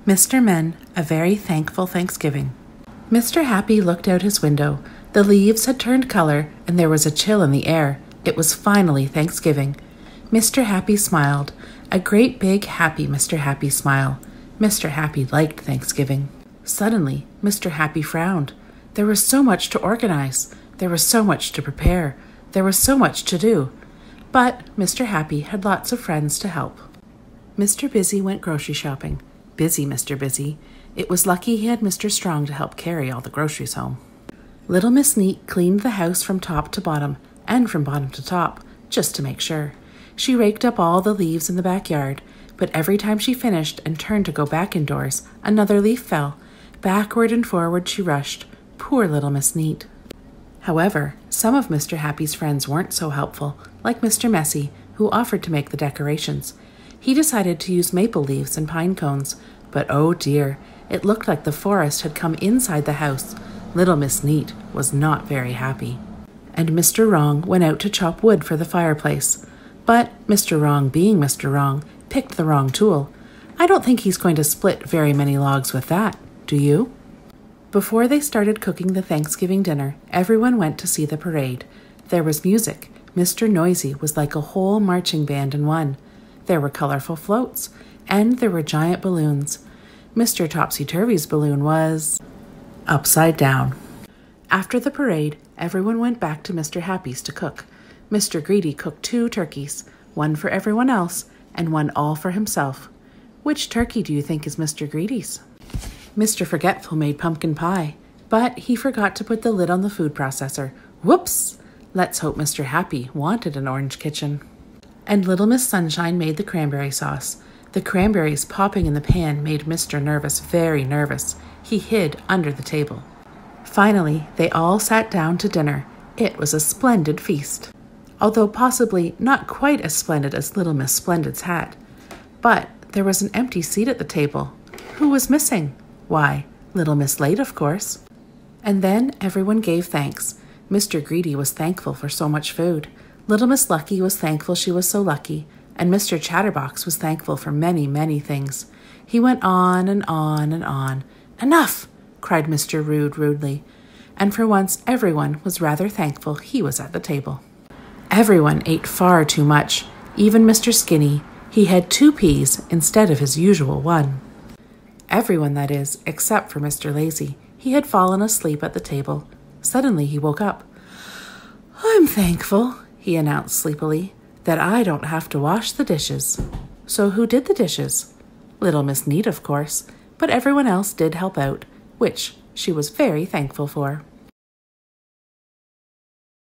Mr. Men, a very thankful Thanksgiving. Mr. Happy looked out his window. The leaves had turned color, and there was a chill in the air. It was finally Thanksgiving. Mr. Happy smiled, a great big happy Mr. Happy smile. Mr. Happy liked Thanksgiving. Suddenly, Mr. Happy frowned. There was so much to organize. There was so much to prepare. There was so much to do. But Mr. Happy had lots of friends to help. Mr. Busy went grocery shopping. Busy Mr. Busy. It was lucky he had Mr. Strong to help carry all the groceries home. Little Miss Neat cleaned the house from top to bottom, and from bottom to top, just to make sure. She raked up all the leaves in the backyard, but every time she finished and turned to go back indoors, another leaf fell. Backward and forward she rushed. Poor little Miss Neat. However, some of Mr. Happy's friends weren't so helpful, like Mr. Messy, who offered to make the decorations. He decided to use maple leaves and pine cones, but oh dear, it looked like the forest had come inside the house. Little Miss Neat was not very happy. And Mr. Wrong went out to chop wood for the fireplace. But Mr. Wrong, being Mr. Wrong, picked the wrong tool. I don't think he's going to split very many logs with that, do you? Before they started cooking the Thanksgiving dinner, everyone went to see the parade. There was music. Mr. Noisy was like a whole marching band in one. There were colorful floats, and there were giant balloons. Mr. Topsy-Turvy's balloon was upside down. After the parade, everyone went back to Mr. Happy's to cook. Mr. Greedy cooked 2 turkeys, one for everyone else, and one all for himself. Which turkey do you think is Mr. Greedy's? Mr. Forgetful made pumpkin pie, but he forgot to put the lid on the food processor. Whoops! Let's hope Mr. Happy wanted an orange kitchen. And Little Miss Sunshine made the cranberry sauce. The cranberries popping in the pan made Mr. Nervous very nervous. He hid under the table. Finally, they all sat down to dinner. It was a splendid feast, although possibly not quite as splendid as Little Miss Splendid's hat. But there was an empty seat at the table. Who was missing? Why, Little Miss Late, of course. And then everyone gave thanks. Mr. Greedy was thankful for so much food. Little Miss Lucky was thankful she was so lucky, and Mr. Chatterbox was thankful for many, many things. He went on and on and on. Enough! Cried Mr. Rude rudely, and for once everyone was rather thankful he was at the table. Everyone ate far too much, even Mr. Skinny. He had 2 peas instead of his usual 1. Everyone, that is, except for Mr. Lazy. He had fallen asleep at the table. Suddenly he woke up. "I'm thankful," he announced sleepily, "that I don't have to wash the dishes." So who did the dishes? Little Miss Neat, of course, but everyone else did help out, which she was very thankful for.